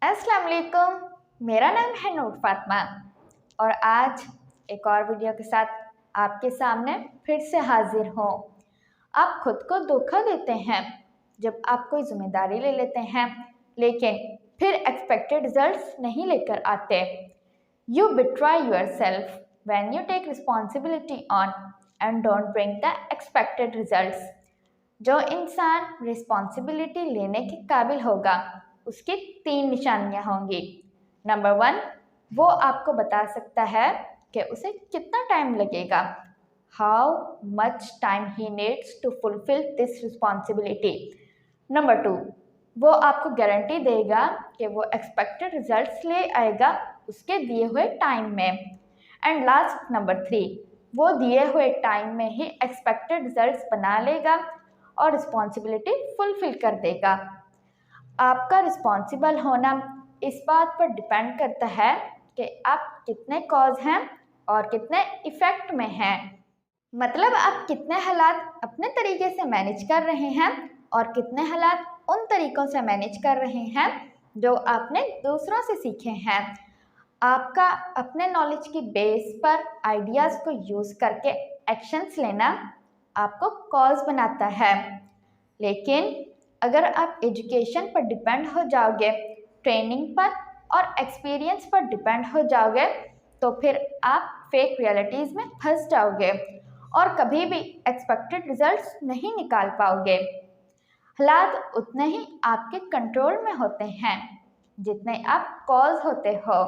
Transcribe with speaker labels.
Speaker 1: अस्सलाम वालेकुम। मेरा नाम है नूर फातिमा और आज एक और वीडियो के साथ आपके सामने फिर से हाजिर हूँ। आप खुद को धोखा देते हैं जब आप कोई जिम्मेदारी ले लेते हैं लेकिन फिर एक्सपेक्टेड रिजल्ट्स नहीं लेकर आते। You betray yourself when you take responsibility on and don't bring the expected results। जो इंसान रिस्पॉन्सिबिलिटी लेने के काबिल होगा उसकी 3 निशानियां होंगी। नंबर 1, वो आपको बता सकता है कि उसे कितना टाइम लगेगा, how much time he needs to fulfil this responsibility. Number 2, वो आपको गारंटी देगा कि वो एक्सपेक्टेड रिजल्ट्स ले आएगा उसके दिए हुए टाइम में। एंड लास्ट नंबर 3, वो दिए हुए टाइम में ही एक्सपेक्टेड रिजल्ट्स बना लेगा और रिस्पॉन्सिबिलिटी फुलफिल कर देगा। आपका रिस्पॉन्सिबल होना इस बात पर डिपेंड करता है कि आप कितने कॉज हैं और कितने इफ़ेक्ट में हैं। मतलब आप कितने हालात अपने तरीके से मैनेज कर रहे हैं और कितने हालात उन तरीक़ों से मैनेज कर रहे हैं जो आपने दूसरों से सीखे हैं। आपका अपने नॉलेज की बेस पर आइडियाज़ को यूज़ करके एक्शंस लेना आपको कॉज बनाता है। लेकिन अगर आप एजुकेशन पर डिपेंड हो जाओगे, ट्रेनिंग पर और एक्सपीरियंस पर डिपेंड हो जाओगे तो फिर आप फेक रियलिटीज़ में फंस जाओगे और कभी भी एक्सपेक्टेड रिजल्ट्स नहीं निकाल पाओगे। हालात उतने ही आपके कंट्रोल में होते हैं जितने आप कॉज होते हो।